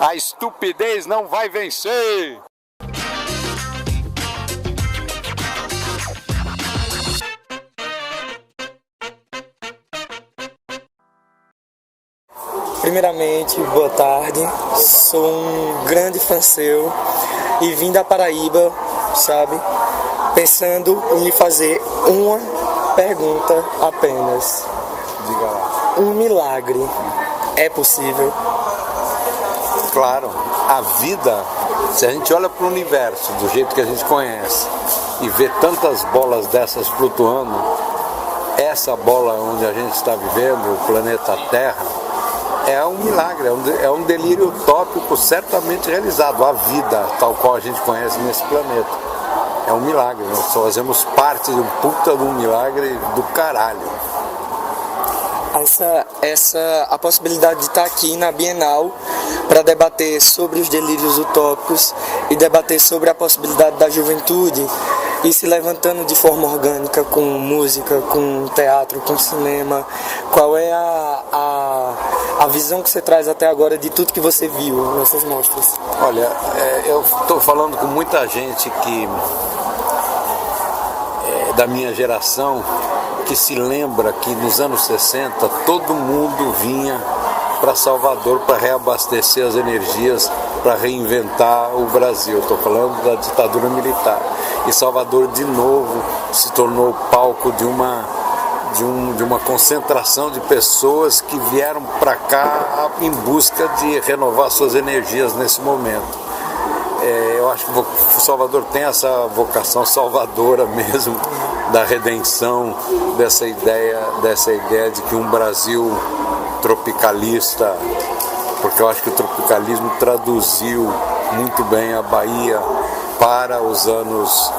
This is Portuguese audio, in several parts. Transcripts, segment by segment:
A estupidez não vai vencer! Primeiramente, boa tarde. Sou um grande fã seu e vim da Paraíba, sabe? Pensando em lhe fazer uma pergunta apenas. Diga lá. Um milagre é possível? Claro, a vida, se a gente olha para o universo do jeito que a gente conhece e vê tantas bolas dessas flutuando, essa bola onde a gente está vivendo, o planeta Terra, é um milagre, é um delírio utópico certamente realizado. A vida, tal qual a gente conhece nesse planeta, é um milagre. Nós fazemos parte de um puta de um milagre do caralho. A possibilidade de estar aqui na Bienal para debater sobre os delírios utópicos e debater sobre a possibilidade da juventude e se levantando de forma orgânica com música, com teatro, com cinema. Qual é a visão que você traz até agora de tudo que você viu nessas mostras? Olha, eu estou falando com muita gente da minha geração que se lembra que nos anos 60 todo mundo vinha para Salvador para reabastecer as energias, para reinventar o Brasil. Estou falando da ditadura militar. E Salvador de novo se tornou palco de uma concentração de pessoas que vieram para cá em busca de renovar suas energias nesse momento. Eu acho que Salvador tem essa vocação salvadora mesmo, da redenção, dessa ideia de que um Brasil tropicalista, porque eu acho que o tropicalismo traduziu muito bem a Bahia para os anos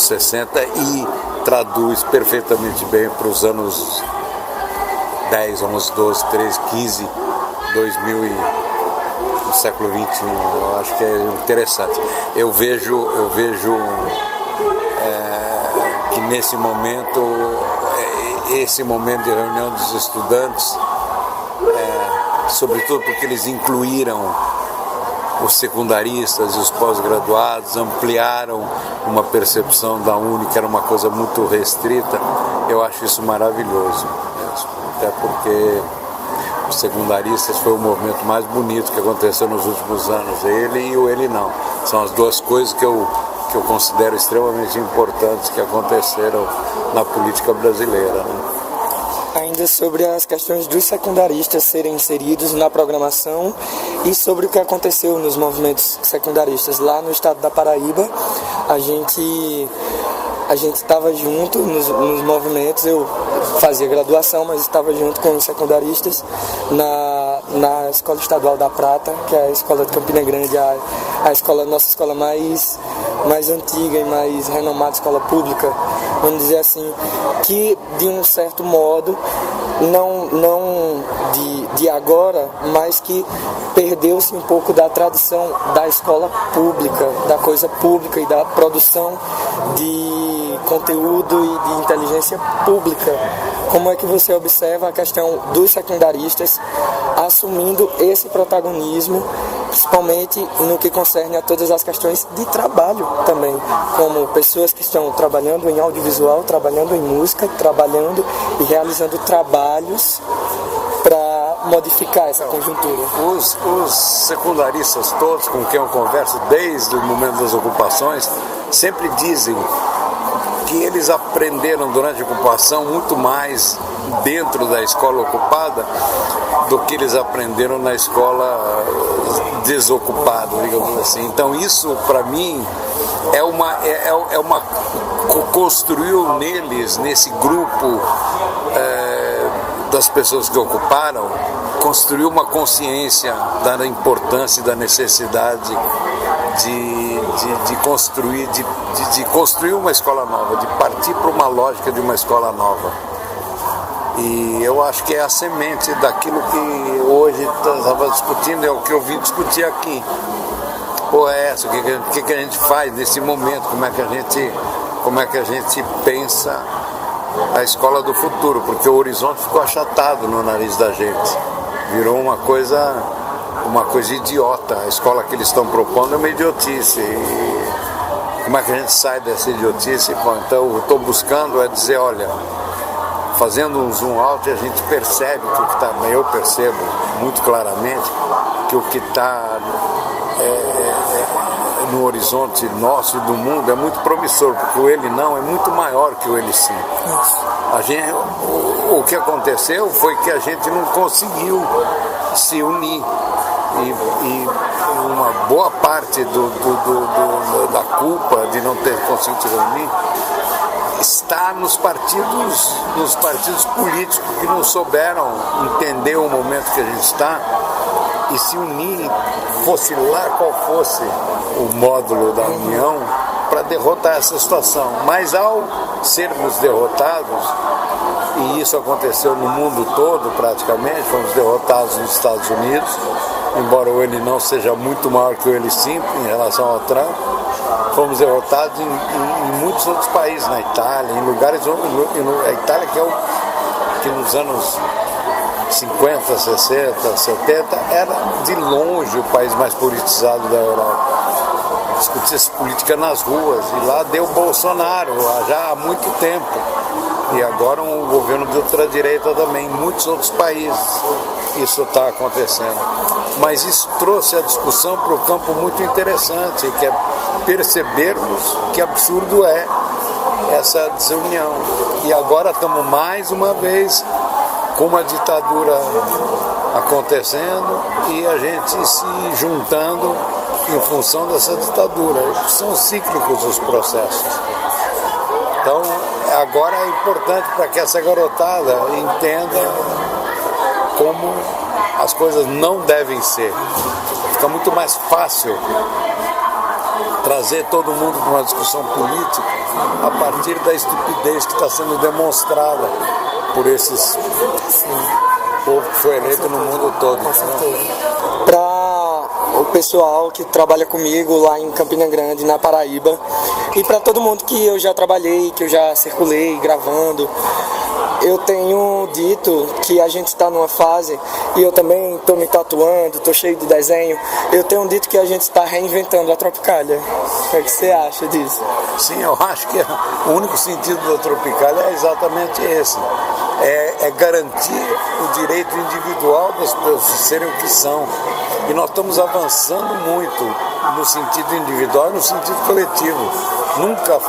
60 e traduz perfeitamente bem para os anos 10, 11, 12, 13, 15, 2000 e no século XXI. Eu acho que é interessante. Eu vejo que nesse momento, esse momento de reunião dos estudantes, sobretudo porque eles incluíram os secundaristas e os pós-graduados, ampliaram uma percepção da Uni que era uma coisa muito restrita. Eu acho isso maravilhoso mesmo. Até porque os secundaristas foi o movimento mais bonito que aconteceu nos últimos anos. Ele e o Ele Não. São as duas coisas que eu considero extremamente importantes que aconteceram na política brasileira, né? Ainda sobre as questões dos secundaristas serem inseridos na programação e sobre o que aconteceu nos movimentos secundaristas lá no estado da Paraíba, a gente estava junto nos movimentos. Eu fazia graduação, mas estava junto com os secundaristas na Escola Estadual da Prata, que é a escola de Campina Grande, nossa escola mais antiga e mais renomada escola pública, vamos dizer assim, que de um certo modo, não de agora, mas que perdeu-se um pouco da tradição da escola pública, da coisa pública e da produção de conteúdo e de inteligência pública. Como é que você observa a questão dos secundaristas assumindo esse protagonismo, principalmente no que concerne a todas as questões de trabalho também, como pessoas que estão trabalhando em audiovisual, trabalhando em música, trabalhando e realizando trabalhos para modificar essa conjuntura? Os secundaristas todos com quem eu converso desde o momento das ocupações sempre dizem que eles aprenderam durante a ocupação muito mais dentro da escola ocupada do que eles aprenderam na escola desocupada, digamos assim. Então isso, para mim, construiu neles, nesse grupo das pessoas que ocuparam, construiu uma consciência da importância e da necessidade de construir uma escola nova, de partir para uma lógica de uma escola nova. E eu acho que é a semente daquilo que hoje estava discutindo, é o que eu vim discutir aqui. Pô, o que a gente faz nesse momento, como é que a gente pensa a escola do futuro, porque o horizonte ficou achatado no nariz da gente, virou uma coisa uma coisa idiota. A escola que eles estão propondo é uma idiotice. E como é que a gente sai dessa idiotice? Bom, então eu estou buscando dizer, olha, fazendo um zoom out, a gente percebe que o que está, eu percebo muito claramente que o que está no horizonte nosso e do mundo é muito promissor, porque o ele não é muito maior que o ele sim. O que aconteceu foi que a gente não conseguiu se unir e uma boa parte da culpa de não ter conseguido se unir está nos partidos políticos que não souberam entender o momento que a gente está e se unir, fosse lá qual fosse o módulo da união, para derrotar essa situação. Mas ao sermos derrotados, e isso aconteceu no mundo todo praticamente, fomos derrotados nos Estados Unidos, embora o ele não seja muito maior que o ele sim em relação ao Trump, fomos derrotados em muitos outros países, na Itália, em lugares, a Itália que nos anos 50, 60, 70, era de longe o país mais politizado da Europa. Discutia-se política nas ruas, e lá deu Bolsonaro, já há muito tempo. E agora um governo de ultradireita também, em muitos outros países isso está acontecendo. Mas isso trouxe a discussão para um campo muito interessante, que é percebermos que absurdo é essa desunião. E agora estamos mais uma vez com uma ditadura acontecendo e a gente se juntando em função dessa ditadura. São cíclicos os processos. Então, agora é importante para que essa garotada entenda como as coisas não devem ser. Fica muito mais fácil trazer todo mundo para uma discussão política a partir da estupidez que está sendo demonstrada por esses povo que foi eleito no mundo todo. Para o pessoal que trabalha comigo lá em Campina Grande, na Paraíba, e para todo mundo que eu já trabalhei, que eu já circulei gravando, eu tenho dito que a gente está numa fase, e eu também estou me tatuando, estou cheio de desenho, eu tenho dito que a gente está reinventando a Tropicália. O que você acha disso? Sim, eu acho que o único sentido da Tropicália é exatamente esse. É garantir o direito individual das pessoas serem o que são. E nós estamos avançando muito no sentido individual e no sentido coletivo. Nunca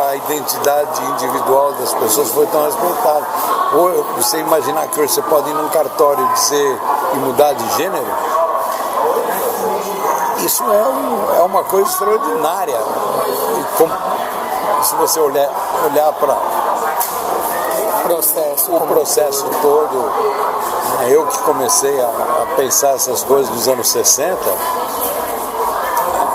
a identidade individual das pessoas foi tão respeitada. Ou você imaginar que hoje você pode ir num cartório e mudar de gênero, isso é uma coisa extraordinária. E se você olhar para o processo todo, eu que comecei a pensar essas coisas nos anos 60,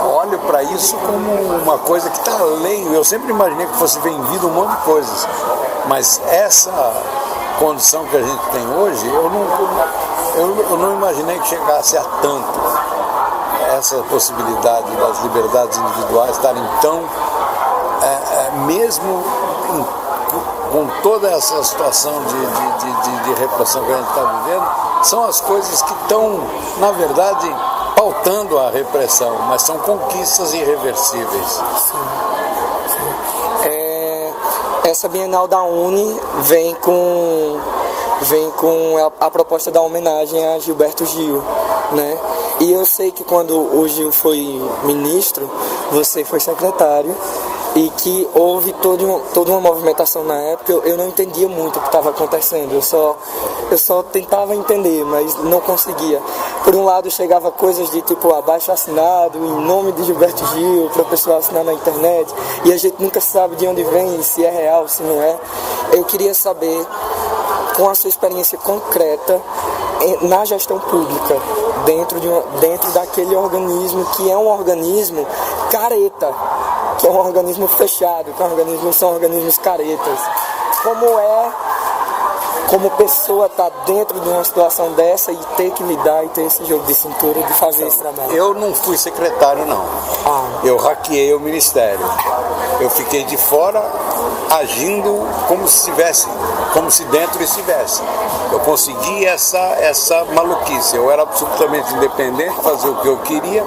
olho para isso como uma coisa que está além. Eu sempre imaginei que fosse vendido um monte de coisas, mas essa condição que a gente tem hoje, eu não imaginei que chegasse a tanto. Essa possibilidade das liberdades individuais estarem tão, mesmo com toda essa situação de repressão que a gente está vivendo, são as coisas que estão, na verdade, pautando a repressão, mas são conquistas irreversíveis. Essa Bienal da Uni vem com a proposta da homenagem a Gilberto Gil, né? E eu sei que quando o Gil foi ministro, você foi secretário, e que houve toda uma movimentação na época. Eu não entendia muito o que estava acontecendo, eu só tentava entender, mas não conseguia. Por um lado chegava coisas de tipo abaixo assinado, em nome de Gilberto Gil, para o pessoal assinar na internet, e a gente nunca sabe de onde vem, se é real, se não é. Eu queria saber, com a sua experiência concreta na gestão pública, dentro daquele organismo que é um organismo careta, que é um organismo fechado, são organismos caretas. como pessoa estar dentro de uma situação dessa e ter que lidar e ter esse jogo de cintura de fazer esse trabalho? Eu não fui secretário, não. Eu hackeei o ministério. Eu fiquei de fora agindo como se dentro estivesse. Eu consegui essa maluquice. Eu era absolutamente independente, fazer o que eu queria.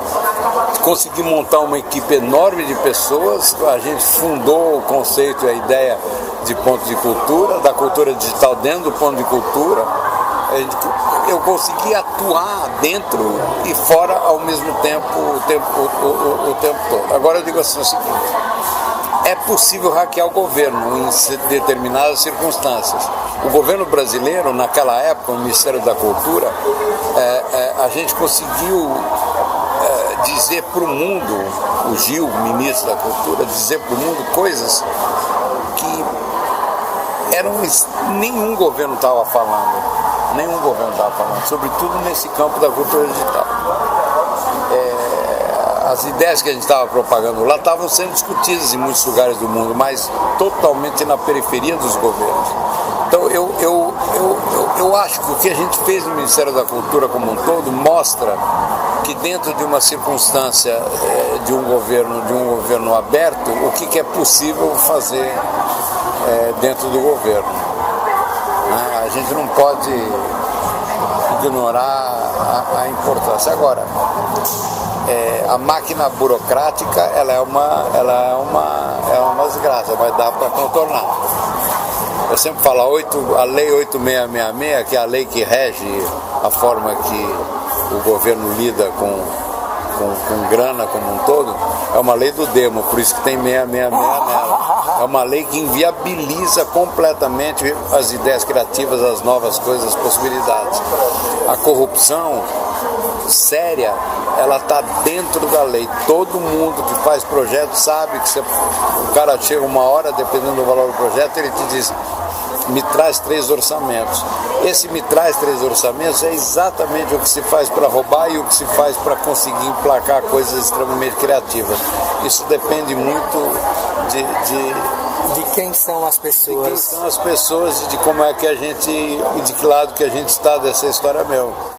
Consegui montar uma equipe enorme de pessoas. A gente fundou o conceito e a ideia de ponto de cultura, da cultura digital dentro do ponto de cultura. Eu consegui atuar dentro e fora ao mesmo tempo, o tempo todo. Agora eu digo assim o seguinte: é possível hackear o governo em determinadas circunstâncias. O governo brasileiro, naquela época, o Ministério da Cultura, a gente conseguiu dizer para o mundo, o Gil, ministro da Cultura, dizer para o mundo coisas que nenhum governo estava falando, sobretudo nesse campo da cultura digital. As ideias que a gente estava propagando lá estavam sendo discutidas em muitos lugares do mundo, mas totalmente na periferia dos governos. Então eu acho que o que a gente fez no Ministério da Cultura como um todo mostra que dentro de uma circunstância de um governo aberto, o que é possível fazer dentro do governo. A gente não pode ignorar a importância. Agora, a máquina burocrática ela é uma desgraça, mas dá para contornar. Eu sempre falo a Lei 8666, que é a lei que rege a forma que o governo lida com grana como um todo, é uma lei do demo, por isso que tem 666 nela. É uma lei que inviabiliza completamente as ideias criativas, as novas coisas, as possibilidades. A corrupção séria, ela está dentro da lei. Todo mundo que faz projeto sabe que o cara chega uma hora, dependendo do valor do projeto, ele te diz: me traz 3 orçamentos. Esse me traz 3 orçamentos é exatamente o que se faz para roubar e o que se faz para conseguir emplacar coisas extremamente criativas. Isso depende muito de quem são as pessoas. De quem são as pessoas e de como é que a gente, e de que lado que a gente está dessa história mesmo.